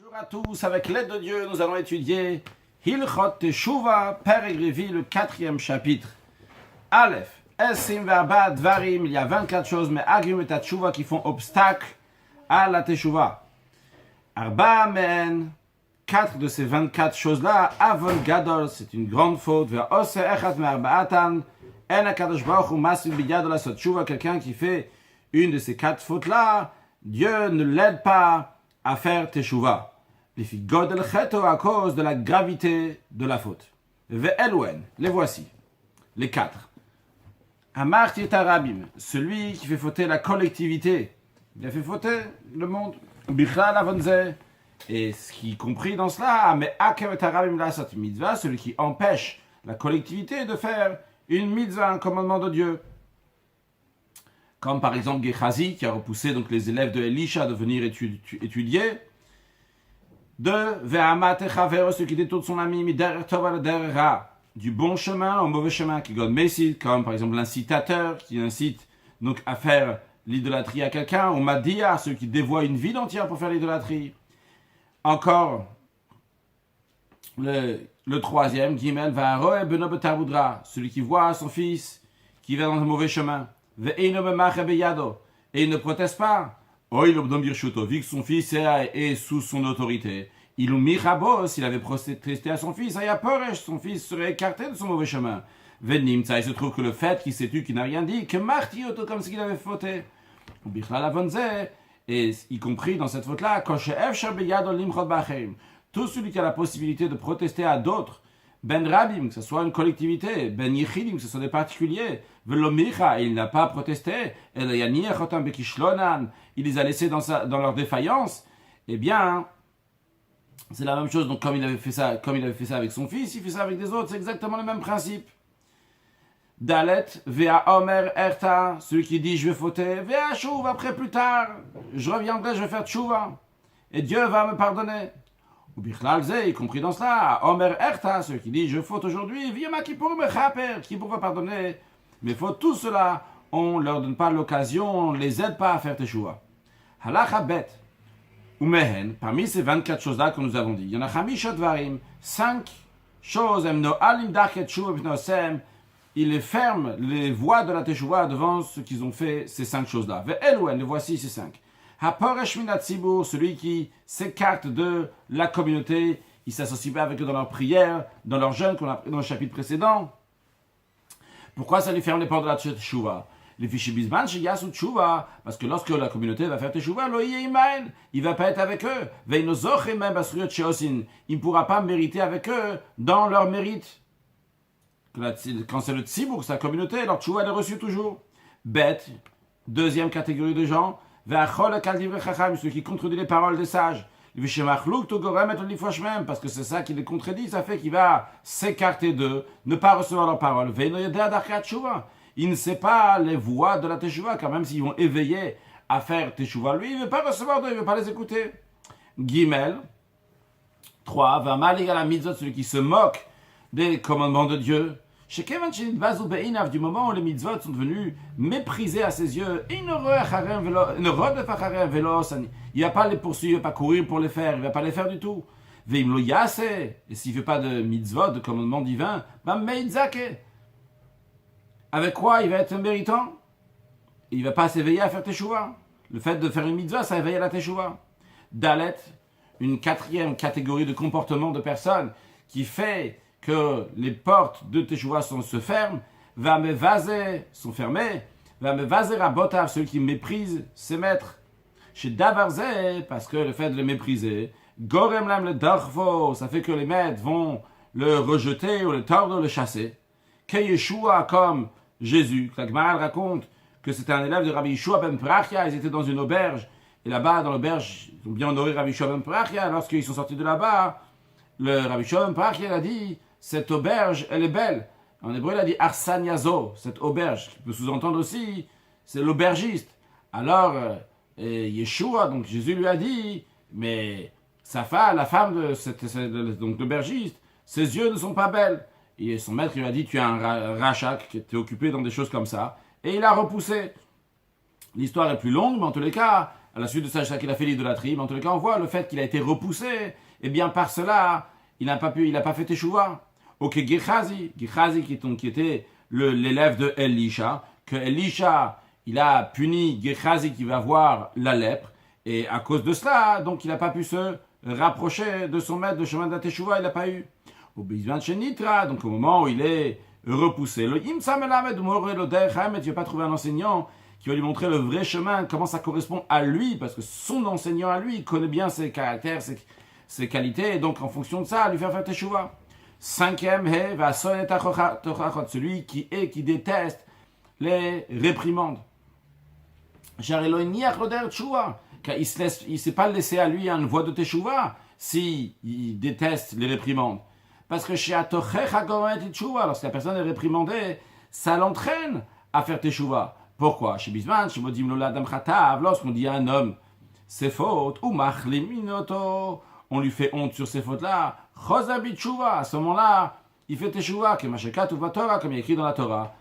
Bonjour à tous, avec l'aide de Dieu, nous allons étudier Hilchot Teshuva, Père Révi, le 4e chapitre. Aleph, Esim Verba Dvarim, il y a 24 choses, mais Agrim et Teshuva qui font obstacle à la Teshuva. Arba Men, 4 de ces 24 choses-là, Avon Gadol, c'est une grande faute, Ver Ose Echat Merbaatan, En Akadosh Baruch Hu Masil Biyad la Teshuva, quelqu'un qui fait une de ces 4 fautes-là, Dieu ne l'aide pas à faire Teshuva. À cause de la gravité de la faute. Ve'elwen, les voici, les 4. Amar Tirtarabim, celui qui fait fauter la collectivité. Il a fait fauter le monde. Bichlal avonze, et ce qui est compris dans cela, mais Akev Tarabim lasat mitzvah, celui qui empêche la collectivité de faire une mitzvah, un commandement de Dieu. Comme par exemple Gehazi, qui a repoussé donc les élèves de Elisha de venir étudier. De Ve'amat Echaver, celui qui détourne son ami, Mider Tova Ra, du bon chemin au mauvais chemin, qui God Messid, comme par exemple l'incitateur, qui incite donc à faire l'idolâtrie à quelqu'un, ou Madia, celui qui dévoie une ville entière pour faire l'idolâtrie. Encore, le troisième, Gimel, Va'aroe Beno Betarboudra, celui qui voit son fils qui va dans un mauvais chemin. Ve'eino Bemache Beyado, et il ne proteste pas. Vu que son fils est sous son autorité, il s'il avait protesté à son fils, son fils serait écarté de son mauvais chemin. Il se trouve que le fait qu'il s'est tu, qu'il n'a rien dit, que Marti auto comme s'il avait fauté. Et y compris dans cette faute-là, tout celui qui a la possibilité de protester à d'autres, Ben Rabim, que ce soit une collectivité, Ben Yichidim, que ce soit des particuliers, Velomicha, il n'a pas protesté, il les a laissés dans leur défaillance, eh bien, c'est la même chose. Donc, comme il avait fait ça avec son fils, il fait ça avec des autres, c'est exactement le même principe. Dalet, Vea Omer Erta, celui qui dit je vais fauter, Vea Shuv, après plus tard, je reviendrai, je vais faire Tshuva, et Dieu va me pardonner. Ou Bichlal Ze, y compris dans cela, Omer Erta, celui qui dit je faute aujourd'hui, Viyama Kippour Mechaper, qui pourra pardonner mes fautes, tout cela, on leur donne pas l'occasion, on les aide pas à faire Teshuva. Halacha Bet, ou Mehen, parmi ces 24 choses-là que nous avons dit, il y en a Chamishot Varim, 5 choses, Emno Alim Dachet Shuva B'Nosem, il ferme les voies de la Teshuva devant ceux qui ont fait ces 5 choses-là. Ve'eluen, les voici ces 5. Haporesh Minat Tzibur, celui qui s'écarte de la communauté, il ne s'associe pas avec eux dans leur prière, dans leur jeûne qu'on a pris dans le chapitre précédent. Pourquoi ça lui ferme les portes de la Teshuva? Les fichiers bisman chez Yasu Teshuva, parce que lorsque la communauté va faire Teshuva, il ne va pas être avec eux. Il ne pourra pas mériter avec eux dans leur mérite. Quand c'est le Tzibur, sa communauté, leur Teshuva elle est reçue toujours. Bête, deuxième catégorie de gens, celui qui contredit les paroles des sages. Parce que c'est ça qui les contredit, ça fait qu'il va s'écarter d'eux, ne pas recevoir leurs paroles. Il ne sait pas les voies de la Teshuva, quand même s'ils vont éveiller à faire Teshuva, lui, il ne veut pas recevoir d'eux, il ne veut pas les écouter. Gimel, 3, celui qui se moque des commandements de Dieu. Du moment où les mitzvot sont devenus méprisés à ses yeux, il ne va pas les poursuivre, il ne va pas courir pour les faire, il ne va pas les faire du tout. Et s'il ne fait pas de mitzvot, de commandement divin, avec quoi il va être méritant? Il ne va pas s'éveiller à faire teshuva. Le fait de faire une mitzvah, ça éveille à la teshuva. Dalet, une 4e catégorie de comportement de personnes qui fait que les portes de Teshuva se ferment, sont fermées, rabotav, celui qui méprise ses maîtres. Chez Davarze, parce que le fait de les mépriser, Gorem lam le darfo, ça fait que les maîtres vont le rejeter ou le tordre, le chasser. Que Yeshua, comme Jésus, la Gemara raconte que c'était un élève de Rabbi Yeshua ben Prachia, ils étaient dans une auberge, et là-bas, dans l'auberge, ils ont bien honoré Rabbi Yeshua ben Prachia, lorsqu'ils sont sortis de là-bas, le Rabbi Yeshua ben Prachia a dit, cette auberge, elle est belle. En hébreu, il a dit Arsan Yazo, cette auberge, qui peut sous-entendre aussi, c'est l'aubergiste. Alors, Yeshua, donc Jésus lui a dit, mais sa femme, la femme de l'aubergiste, ses yeux ne sont pas belles. Et son maître lui a dit, tu es un rachak, qui était occupé dans des choses comme ça. Et il a repoussé. L'histoire est plus longue, mais en tous les cas, à la suite de ça qu'il a fait l'idolâtrie, mais en tous les cas, on voit le fait qu'il a été repoussé, et bien par cela, il n'a pas fait teshuva. Ok, Gehazi qui était l'élève de Elisha, que Elisha, il a puni Gehazi qui va avoir la lèpre, et à cause de cela, donc il n'a pas pu se rapprocher de son maître de chemin de la teshuva, il n'a pas eu. Au besoin de Nitra, donc au moment où il est repoussé, le Imsa Melamed Morel Derhamet, tu vas pas trouver un enseignant qui va lui montrer le vrai chemin, comment ça correspond à lui, parce que son enseignant à lui, il connaît bien ses caractères, ses qualités, et donc en fonction de ça, lui faire teshuva. Cinquième, celui qui déteste les réprimandes. Car il ne s'est pas laissé à lui une voie de teshuva si il déteste les réprimandes. Parce que lorsque la personne est réprimandée, ça l'entraîne à faire teshuva. Pourquoi? Lorsqu'on dit à un homme ses fautes, ou on lui fait honte sur ces fautes-là, à ce moment-là, il fait teshuva, comme il est écrit dans la Torah.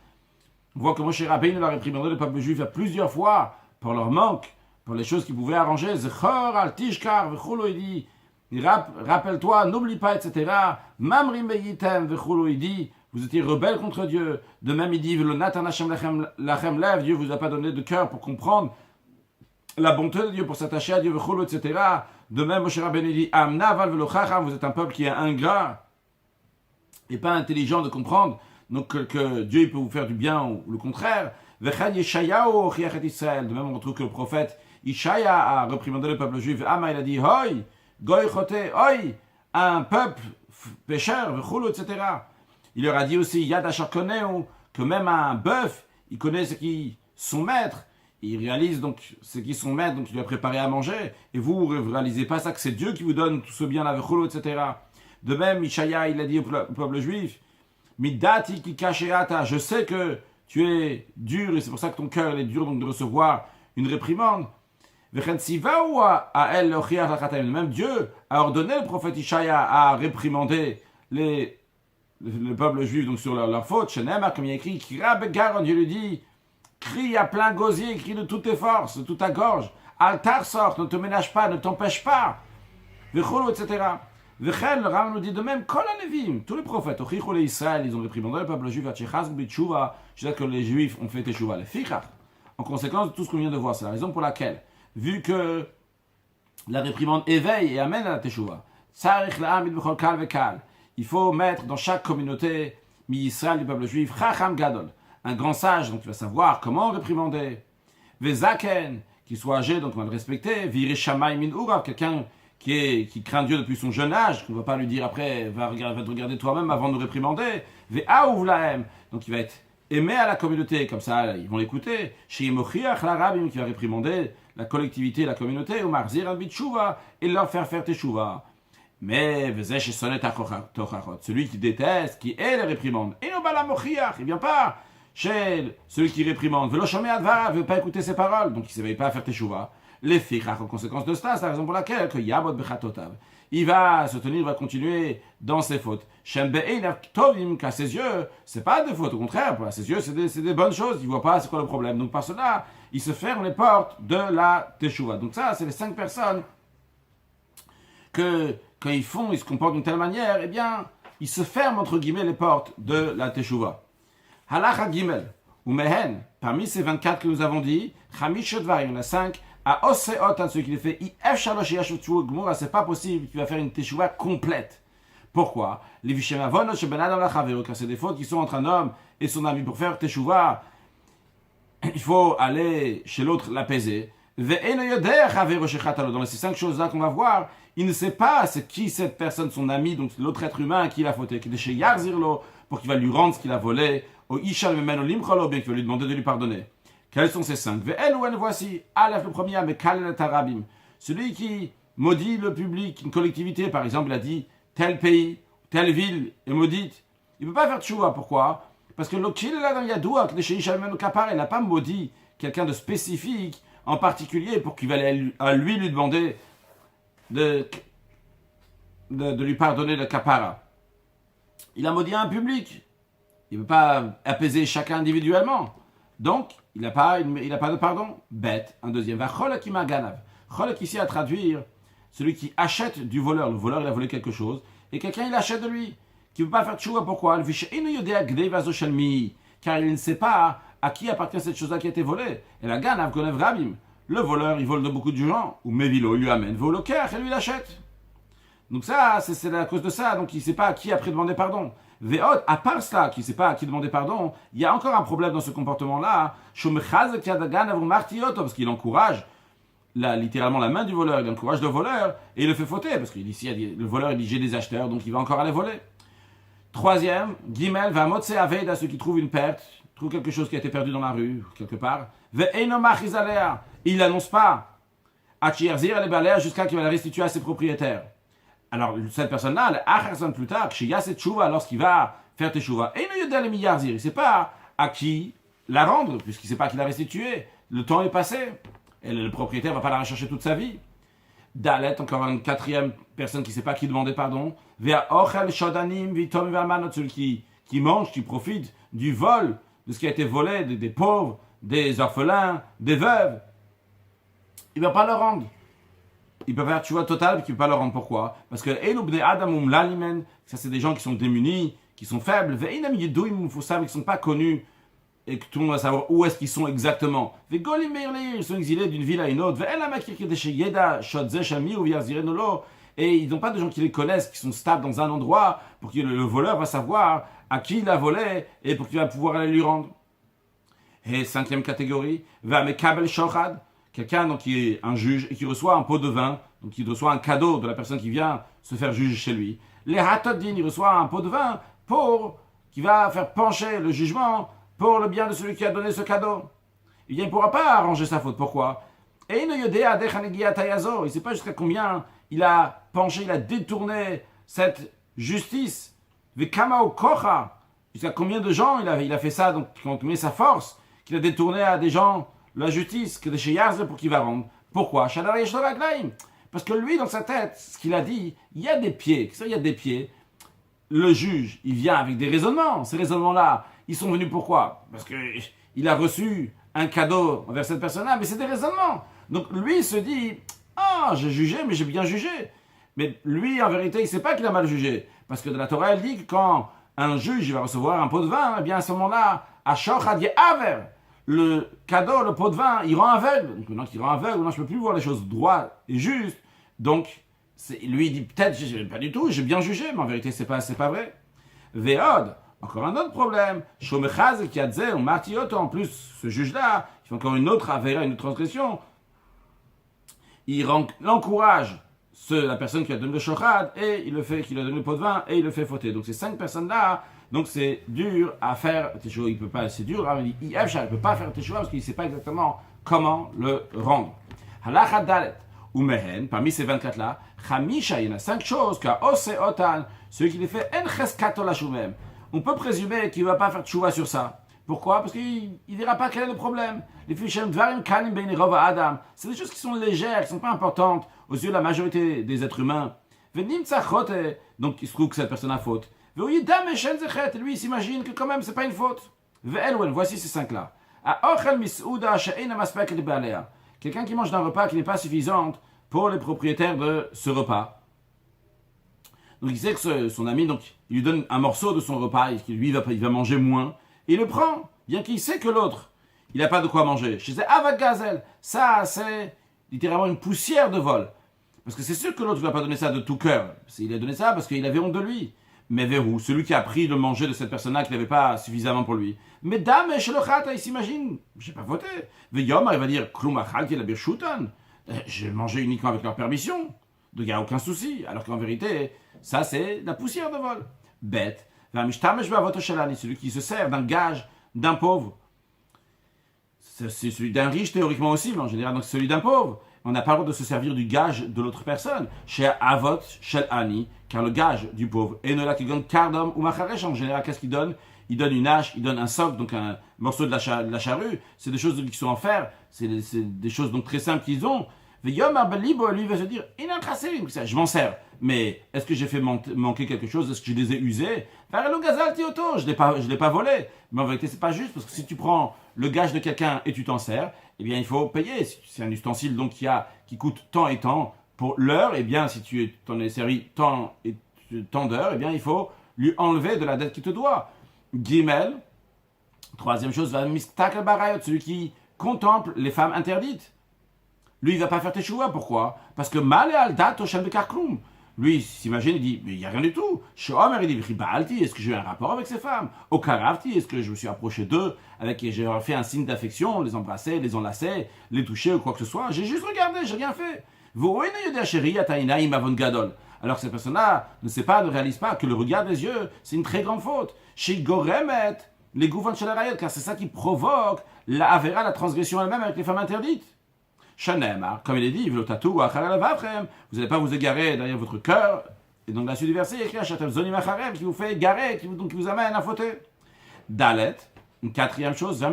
On voit que Moshe Rabbeinu l'a réprimandé le peuple juif à plusieurs fois pour leur manque, pour les choses qu'ils pouvaient arranger. Zechor al tishkar v'chulo, il dit, rappelle-toi, n'oublie pas, etc. Mamrim beyitem v'chulo, il dit, vous étiez rebelles contre Dieu. De même, il dit, V'lo natan Hashem lachem lev, Dieu vous a pas donné de cœur pour comprendre la bonté de Dieu, pour s'attacher à Dieu, v'chulo, etc. De même, Moshe Rabbeinu dit, Amna val v'lo chacham, vous êtes un peuple qui est ingrat et pas intelligent de comprendre. Donc que Dieu il peut vous faire du bien ou le contraire. De même, on retrouve que le prophète Ishaïa a reprimandé le peuple juif. Ama, il a dit, Hoi, goy chote, oi, un peuple pécheur, etc. Il leur a dit aussi, Yad Asher Koneu, que même un bœuf, il connaît ce qui son maître. Il réalise donc ce qui son maître, donc il lui a préparé à manger. Et vous ne réalisez pas ça, que c'est Dieu qui vous donne tout ce bien-là, etc. De même, Ishaïa, il a dit au peuple juif, Midati ki kasheata, je sais que tu es dur et c'est pour ça que ton cœur est dur donc de recevoir une réprimande. Même Dieu a ordonné le prophète Ishaïa à réprimander le peuple juif donc sur leur faute. Shenema, comme il y a écrit, Dieu lui dit, crie à plein gosier, crie de toutes tes forces, de toute ta gorge. Altar sort, ne te ménage pas, ne t'empêche pas. Etc. Le Rambam nous dit de même, tous les prophètes, Israël, ils ont réprimandé le peuple juif, jusqu'à que les juifs ont fait teshuva. En conséquence de tout ce qu'on vient de voir, c'est la raison pour laquelle, vu que la réprimande éveille et amène à la teshuva, il faut mettre dans chaque communauté, mi-Israël du peuple juif, Chacham Gadol, un grand sage, donc il va savoir comment réprimander, Vezaken, qui soit âgé, donc on va le respecter, Vire Shamay Min Urav, quelqu'un qui craint Dieu depuis son jeune âge, qu'on ne va pas lui dire après, va te regarder toi-même avant de nous réprimander. Donc il va être aimé à la communauté, comme ça ils vont l'écouter. Chez Mochiach la Rabbim, qui va réprimander la collectivité, la communauté, ou Marzir al Bitshuva, et leur faire teshuva. Mais celui qui déteste, qui est la réprimande, et il ne vient pas chez celui qui réprimande, il ne veut pas écouter ses paroles, donc il ne s'éveille pas à faire teshuva. Les fichach, en conséquence de cela, c'est la raison pour laquelle que Yabot Bechatotav, il va se tenir, il va continuer dans ses fautes. Shem Be'einav Tovim, qu'à ses yeux, c'est pas des fautes, au contraire, à ses yeux, c'est des bonnes choses, il voit pas c'est quoi le problème. Donc par cela, il se ferme les portes de la Teshuvah. Donc ça, c'est les 5 personnes que, quand ils se comportent d'une telle manière, eh bien, ils se ferment, entre guillemets, les portes de la Teshuvah. Halacha Gimel, ou Mehen, parmi ces 24 que nous avons dit, Chamish Shedvar, il y en a 5, à Oseot, celui qui les fait, c'est pas possible qu'il va faire une teshuva complète. Pourquoi? Car c'est des fautes qui sont entre un homme et son ami. Pour faire teshuva, il faut aller chez l'autre l'apaiser. Dans ces 5 choses-là qu'on va voir, il ne sait pas c'est qui cette personne, son ami, donc l'autre être humain à qui il a fauté, qui est chez Yarzirlo, pour qu'il va lui rendre ce qu'il a volé, ou Ishal Memeno Limcholo, bien qu'il va lui demander de lui pardonner. Quels sont ces 5? Voici, Aleph le premier, mais Kalel Tarabim. Celui qui maudit le public, une collectivité, par exemple, il a dit tel pays, telle ville est maudite. Il ne peut pas faire tchouva. Pourquoi? Parce que l'Okil là dans Yadoua, il n'a pas maudit quelqu'un de spécifique, en particulier, pour qu'il va à lui demander de lui pardonner le kapara. Il a maudit un public. Il ne peut pas apaiser chacun individuellement. Donc, il n'a pas de pardon. Bête. Un deuxième. Va cholek ima ganav. Cholek ici à traduire celui qui achète du voleur. Le voleur, il a volé quelque chose. Et quelqu'un, il achète de lui. Qui ne veut pas faire tchouva. Pourquoi? Car il ne sait pas à qui appartient cette chose-là qui a été volée. Et la ganav gonev rabim. Le voleur, il vole de beaucoup de gens. Ou Mevilo, il lui amène. Voloker, et lui, il achète. Donc ça, c'est à cause de ça. Donc il ne sait pas à qui après demander pardon. Ve'ot, à part cela, qui ne sait pas à qui demander pardon, il y a encore un problème dans ce comportement-là. Parce qu'il encourage littéralement la main du voleur, il encourage le voleur et il le fait fauter. Parce que le voleur, il dit j'ai des acheteurs, donc il va encore aller voler. Troisième, Gimel, va motse aved à ceux qui trouvent une perte, trouvent quelque chose qui a été perdu dans la rue, quelque part. Il n'annonce pas à Chierzir les balais jusqu'à qu'il va la restituer à ses propriétaires. Alors, cette personne-là, plus tard, lorsqu'il va faire teshuva, il ne sait pas à qui la rendre, puisqu'il ne sait pas à qui la restituer. Le temps est passé, et le propriétaire ne va pas la rechercher toute sa vie. Dalet, encore une quatrième personne qui ne sait pas à qui demander pardon. Celui qui mange, qui profite du vol, de ce qui a été volé, des pauvres, des orphelins, des veuves. Il ne va pas le rendre. Il peut faire tchouva total, mais il ne peut pas le rendre. Pourquoi? Parce que ça c'est des gens qui sont démunis, qui sont faibles, qui ne sont pas connus, et que tout le monde va savoir où est-ce qu'ils sont exactement. Ils sont exilés d'une ville à une autre. Et ils n'ont pas de gens qui les connaissent, qui sont stables dans un endroit, pour que le voleur va savoir à qui il a volé, et pour qu'il va pouvoir aller lui rendre. Et cinquième catégorie, quelqu'un donc, qui est un juge et qui reçoit un pot de vin, donc il reçoit un cadeau de la personne qui vient se faire juger chez lui. Les hatodin, il reçoit un pot de vin qui va faire pencher le jugement pour le bien de celui qui a donné ce cadeau. Il ne pourra pas arranger sa faute. Pourquoi? Et il ne sait pas jusqu'à combien il a penché, il a détourné cette justice. Jusqu'à combien de gens il a fait ça, donc qui ont mis sa force, qu'il a détourné à des gens la justice, que des Sheyarze pour qu'il va rendre. Pourquoi? Parce que lui, dans sa tête, ce qu'il a dit, il y a des pieds. Il y a des pieds. Le juge, il vient avec des raisonnements. Ces raisonnements-là, ils sont venus pourquoi? Parce qu'il a reçu un cadeau envers cette personne-là, mais c'est des raisonnements. Donc lui, il se dit, j'ai jugé, mais j'ai bien jugé. Mais lui, en vérité, il ne sait pas qu'il a mal jugé. Parce que de la Torah, elle dit que quand un juge va recevoir un pot de vin, eh bien à ce moment-là, à Shochad Aver, le cadeau, le pot de vin, il rend aveugle. Donc maintenant qu'il rend aveugle, maintenant je ne peux plus voir les choses droites et justes. Donc, lui il dit peut-être, pas du tout, j'ai bien jugé, mais en vérité c'est pas vrai. Ve'od, encore un autre problème. Shomechaz kiadze ou martioto, en plus, ce juge-là, il fait encore une autre avéra, une autre transgression. Il encourage la personne qui a donné le shochad et il le fait, qui lui a donné le pot de vin et il le fait fauter. Donc ces 5 personnes-là, donc c'est dur à faire teshuva. Il peut pas, c'est dur. Il ne peut pas faire teshuva parce qu'il ne sait pas exactement comment le rendre. Halakha dalet ou mehen, parmi ces 24-là, chamisha, il y en a 5 choses qu'a ose otan, celui qui les fait en cheskato la shuvem. On peut présumer qu'il ne va pas faire teshuva sur ça. Pourquoi? Parce qu'il ne dira pas quel est le problème. Les fichem dvarim kanim ben rova adam. C'est des choses qui sont légères, qui ne sont pas importantes aux yeux de la majorité des êtres humains. Venim tzachote, donc il se trouve que cette personne a faute. Lui, il s'imagine que quand même, c'est pas une faute. Voici ces 5-là. Quelqu'un qui mange d'un repas qui n'est pas suffisant pour les propriétaires de ce repas. Donc il sait que son ami, donc, il lui donne un morceau de son repas, et lui, il va manger moins. Et il le prend, bien qu'il sait que l'autre, il n'a pas de quoi manger. Je disais, Gazel, ça, c'est littéralement une poussière de vol. Parce que c'est sûr que l'autre ne va pas donner ça de tout cœur. Il a donné ça parce qu'il avait honte de lui. Mais verrou, celui qui a pris le manger de cette personne-là qui n'avait pas suffisamment pour lui. Mais dame, il s'imagine, j'ai pas voté. Veyom, il va dire, j'ai mangé uniquement avec leur permission. Donc il n'y a aucun souci. Alors qu'en vérité, ça c'est la poussière de vol. Bête. Celui qui se sert d'un gage d'un pauvre. C'est celui d'un riche théoriquement aussi, mais en général, donc celui d'un pauvre. On n'a pas le droit de se servir du gage de l'autre personne. Chez Avot, Shel Ani, car le gage du pauvre. Et ne là qui donne Kardom ou Macharesh, en général, qu'est-ce qu'il donne? Il donne une hache, il donne un soc, donc un morceau de la charrue. C'est des choses qui sont en fer, c'est des choses donc très simples qu'ils ont. Ve'yomer belibo, lui va se dire, je m'en sers. Mais est-ce que j'ai fait manquer quelque chose? Est-ce que je les ai usés? Je l'ai pas volé. Mais en vérité, c'est pas juste, parce que si tu prends le gage de quelqu'un et tu t'en sers, eh bien, il faut payer. Si c'est un ustensile donc qui coûte tant et tant pour l'heure, eh bien, si tu t'en es servi tant et tant d'heures, eh bien, il faut lui enlever de la dette qu'il te doit. Gimel, troisième chose, va mistak al-barayot, celui qui contemple les femmes interdites. Lui, il ne va pas faire teshuva. Pourquoi? Parce que mal et al dat Hashem de karkloum. Lui, il s'imagine, il dit, mais il n'y a rien du tout. Shomer, il dit, est-ce que j'ai eu un rapport avec ces femmes? Au karavti, est-ce que je me suis approché d'eux, j'ai fait un signe d'affection, les embrasser, les enlacer, les toucher ou quoi que ce soit? J'ai juste regardé, j'ai rien fait. Alors que cette personne-là ne réalise pas que le regard des yeux, c'est une très grande faute. Chez Goremet, les gouverneurs de la car c'est ça qui provoque la avera, la transgression elle-même avec les femmes interdites. Shanem, comme il est dit, vous n'allez pas vous égarer derrière votre cœur. Et donc la suite du verset, il y a écrit Shatem Zonim Acharem qui vous fait égarer, qui vous amène à fauter. Dalet, une quatrième chose,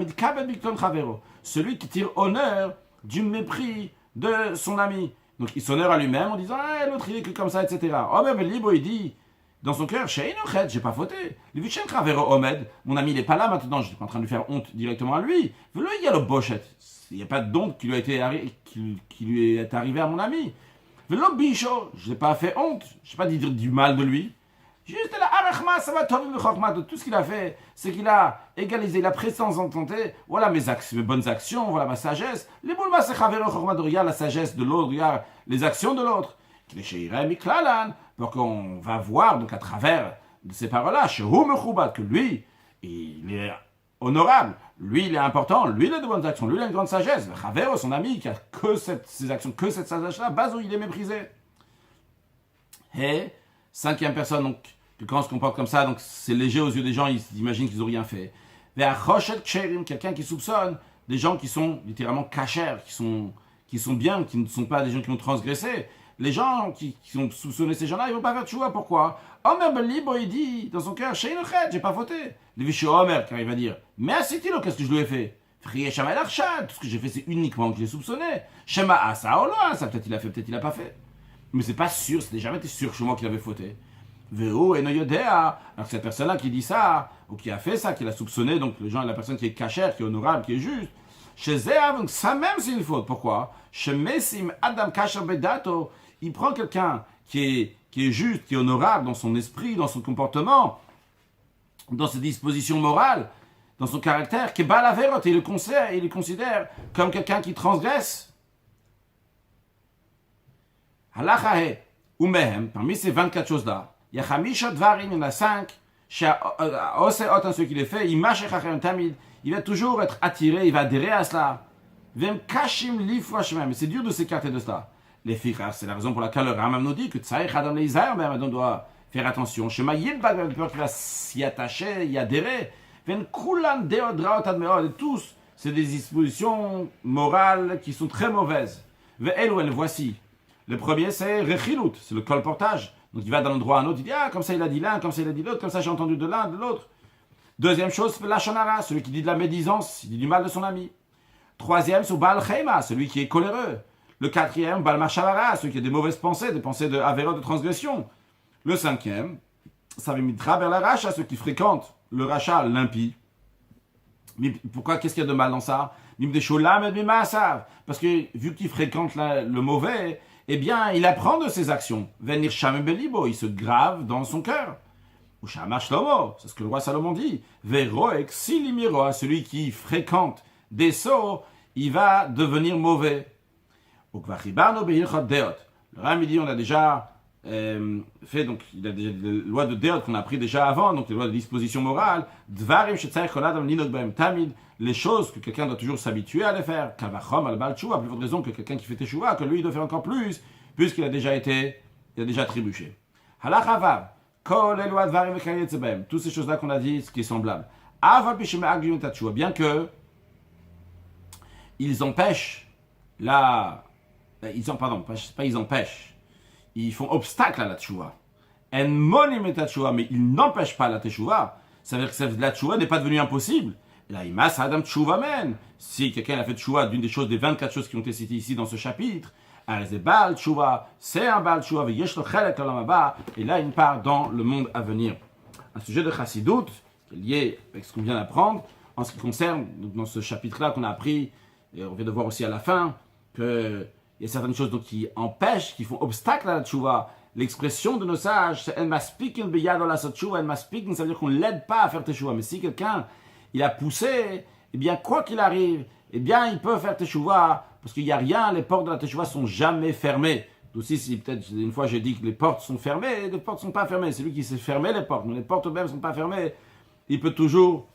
celui qui tire honneur du mépris de son ami. Donc il s'honore à lui-même en disant l'autre il est que comme ça, etc. Omer ben libo, il dit dans son cœur, j'ai pas fauté. Mon ami il n'est pas là maintenant, je suis pas en train de lui faire honte directement à lui. Il y a le bochet. Il n'y a pas de honte qui lui est arrivé à mon ami. Velo bicho, je n'ai pas fait honte, je n'ai pas dit du mal de lui. Juste la arachma, ça va de tout ce qu'il a fait, c'est qu'il a égalisé la présence en tenté. Voilà mes bonnes actions, voilà ma sagesse. Les boulmas c'est regarde la sagesse de l'autre, regarde les actions de l'autre. Pour qu'on va voir donc à travers de ces paroles-là, que lui, il est honorable, lui il est important, lui il a de bonnes actions, lui il a une grande sagesse. Chavero, son ami, qui a que ces actions, que cette sagesse-là, Bazo, il est méprisé. Et cinquième personne, donc, quand on se comporte comme ça, donc c'est léger aux yeux des gens, ils imaginent qu'ils n'ont rien fait. Quelqu'un qui soupçonne des gens qui sont littéralement cachers, qui sont bien, qui ne sont pas des gens qui ont transgressé. Les gens qui ont soupçonné ces gens-là, ils ne vont pas faire tchouva. Pourquoi? Omer ben libo, il dit dans son cœur, j'ai pas fauté. Le vicheux Omer, car il va dire, mais asitilo, qu'est-ce que je lui ai fait? Frié Shama el-Arshad, tout ce que j'ai fait, c'est uniquement que j'ai soupçonné. Shema Asa Ola, ça peut-être il a fait, peut-être il a pas fait. Mais c'est pas sûr, c'était jamais été sûr chez moi qu'il avait fauté. Veo et noyodea. Alors cette personne-là qui dit ça, ou qui a fait ça, qui l'a soupçonné, donc les gens, la personne qui est cachère, qui est honorable, qui est juste, chez Zéa, donc ça même c'est une faute. Pourquoi? Chez Messim Adam Kasher Bedato, il prend quelqu'un qui est juste, qui est honorable dans son esprit, dans son comportement, dans ses dispositions morales, dans son caractère, qui est balaverot, et il le considère comme quelqu'un qui transgresse. Halachahe, umehem, parmi ces 24 choses-là, il y a Chamisha Dvarim, il y en a 5, chez Oseot, ceux qui les fait, il va toujours être attiré, il va adhérer à cela. Vem Kashim Lifrashmem, c'est dur de s'écarter de cela. Les fichas, c'est la raison pour laquelle le Rambam nous dit que Tsaïch Adam Leizaïr, on doit faire attention. Shema Yilbag, il va s'y attacher, y adhérer. Ven Kulan Deodraot Admeod, et tous, c'est des dispositions morales qui sont très mauvaises. Ve Elouen, voici. Le premier, c'est Rechilut, c'est le colportage. Donc il va d'un endroit à un autre, il dit comme ça il a dit l'un, comme ça il a dit l'autre, comme ça j'ai entendu de l'un, de l'autre. Deuxième chose, c'est Lachonara, celui qui dit de la médisance, il dit du mal de son ami. Troisième, c'est Baal Chema, celui qui est coléreux. Le quatrième, Baal Machavara, celui qui a des mauvaises pensées, des pensées de avéro, de transgression. Le cinquième, ça va mitra vers la racha, ceux qui fréquentent le rachat, l'impie. Mais pourquoi, qu'est-ce qu'il y a de mal dans ça? Parce que vu qu'il fréquente le mauvais, eh bien, il apprend de ses actions. Venir Shamem Belibo, il se grave dans son cœur. Ou Shamash Shlomo, c'est ce que le roi Salomon dit. Veroek Silimiro, celui qui fréquente des sots, il va devenir mauvais. Le Ram dit, on a déjà fait, donc il y a des lois de Deot qu'on a appris déjà avant, donc les lois de disposition morale. Dvarim Tamid, les choses que quelqu'un doit toujours s'habituer à les faire. Kavachom al-Bal Tshuva, plus forte raison que quelqu'un qui fait Teshuva, que lui il doit faire encore plus, puisqu'il a déjà trébuché. Halachavav, Kol les lois Dvarim Vekayetsebem, toutes ces choses-là qu'on a dit, ce qui est semblable. Aval Pishime Agyun Tatshuva, bien que ils empêchent ils font obstacle à la tchouva. En monim et tchouva, mais ils n'empêchent pas la tchouva. Ça veut dire que la tchouva n'est pas devenue impossible. La imas adam tchouva men. Si quelqu'un a fait tchouva d'une des 24 choses qui ont été citées ici dans ce chapitre, C'est un Baal Tshuva, et là il part dans le monde à venir. Un sujet de Chassidut, lié avec ce qu'on vient d'apprendre, en ce qui concerne, dans ce chapitre-là qu'on a appris, et on vient de voir aussi à la fin, qu'il y a certaines choses donc, qui empêchent, qui font obstacle à la Tshuva. L'expression de nos sages, c'est « En maspikin beyado la tshuva », « En maspikin », ça veut dire qu'on ne l'aide pas à faire teshuva. Mais si quelqu'un, il a poussé, eh bien, quoi qu'il arrive, eh bien, il peut faire teshuva, parce qu'il n'y a rien, les portes de la teshuva sont jamais fermées. Aussi, si peut-être une fois j'ai dit que les portes sont fermées, les portes ne sont pas fermées. C'est lui qui s'est fermé les portes, mais les portes eux-mêmes ne sont pas fermées. Il peut toujours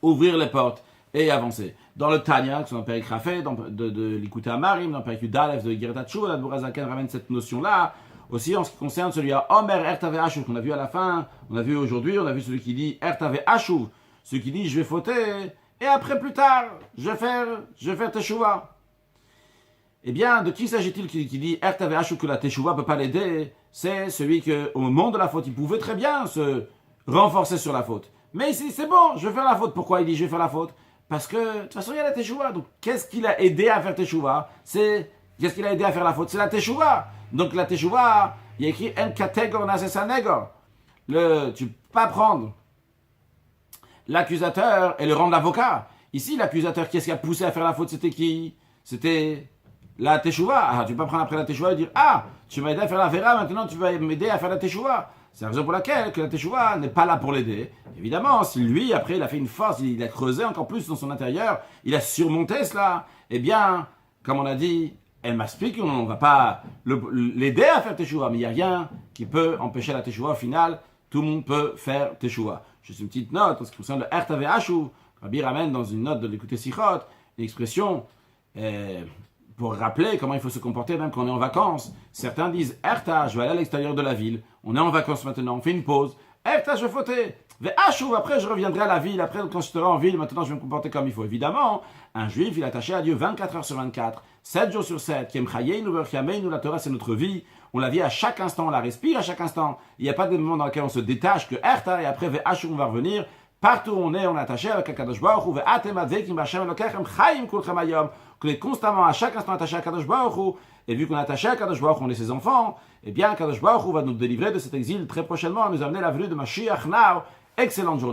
ouvrir les portes et avancer. Dans le Tanya, qui est dans le Pérek Rafé, de l'Ikouté Amarim, dans le Pérek Yudalef de Girat Tshuva, la Bourazaken ramène cette notion-là. Aussi en ce qui concerne celui à Omer Ertave Ashuv, qu'on a vu à la fin, on a vu aujourd'hui, on a vu celui qui dit Ertave Ashuv, celui qui dit je vais fauter, et après plus tard, je vais faire Teshuvah. Eh bien, de qui s'agit-il qui dit Ertave Ashuv que la Teshuvah ne peut pas l'aider? C'est celui qui, au moment de la faute, il pouvait très bien se renforcer sur la faute. Mais ici, c'est bon, je vais faire la faute. Pourquoi il dit je vais faire la faute? Parce que, de toute façon, il y a la Teshuvah. Donc, qu'est-ce qui l'a aidé à faire Teshuvah? Qu'est-ce qui l'a aidé à faire la faute? C'est la Teshuvah. Donc la Teshuvah, il y a écrit En kategor nasesa negor. Tu ne peux pas prendre l'accusateur et le rendre l'avocat. Ici, l'accusateur, qu'est-ce qui a poussé à faire la faute? C'était qui? C'était la Teshuvah. Tu ne peux pas prendre après la Teshuvah et dire tu m'as aidé à faire la vera, maintenant tu vas m'aider à faire la Teshuvah. C'est la raison pour laquelle que la Teshuvah n'est pas là pour l'aider. Évidemment, si lui, après, il a fait une force, il a creusé encore plus dans son intérieur, il a surmonté cela, eh bien, comme on a dit, elle m'explique qu'on ne va pas l'aider à faire Teshuvah, mais il n'y a rien qui peut empêcher la Teshuvah. Au final, tout le monde peut faire Teshuvah. Juste une petite note, en ce qui concerne le Ertave Ashuv, Rabbi ramène dans une note de l'écouter Sichot, une expression pour rappeler comment il faut se comporter même quand on est en vacances. Certains disent Erta, je vais aller à l'extérieur de la ville, on est en vacances maintenant, on fait une pause. Erta, je vais fauter. Ashuv, après je reviendrai à la ville, après quand je serai en ville, maintenant je vais me comporter comme il faut. Évidemment, un juif, il est attaché à Dieu 24 heures sur 24, 7 jours sur 7, Kiem Chayeinu Verchiameinu, la Torah c'est notre vie, on la vit à chaque instant, on la respire à chaque instant. Il n'y a pas de moment dans lequel on se détache que Erta, et après Ashuv on va revenir. Partout où on est attaché avec Akadosh Baruch Hu, ve'atem advekim b'Hashem Elokechem chayim kulchem hayom, qu'on est constamment à chaque instant attaché à Akadosh Baruch Hu, et vu qu'on est attaché à Akadosh Baruch Hu, on est ses enfants, eh bien Akadosh Baruch Hu va nous délivrer de cet exil très prochainement, nous amener la venue de Mashiach now. Excellente journée.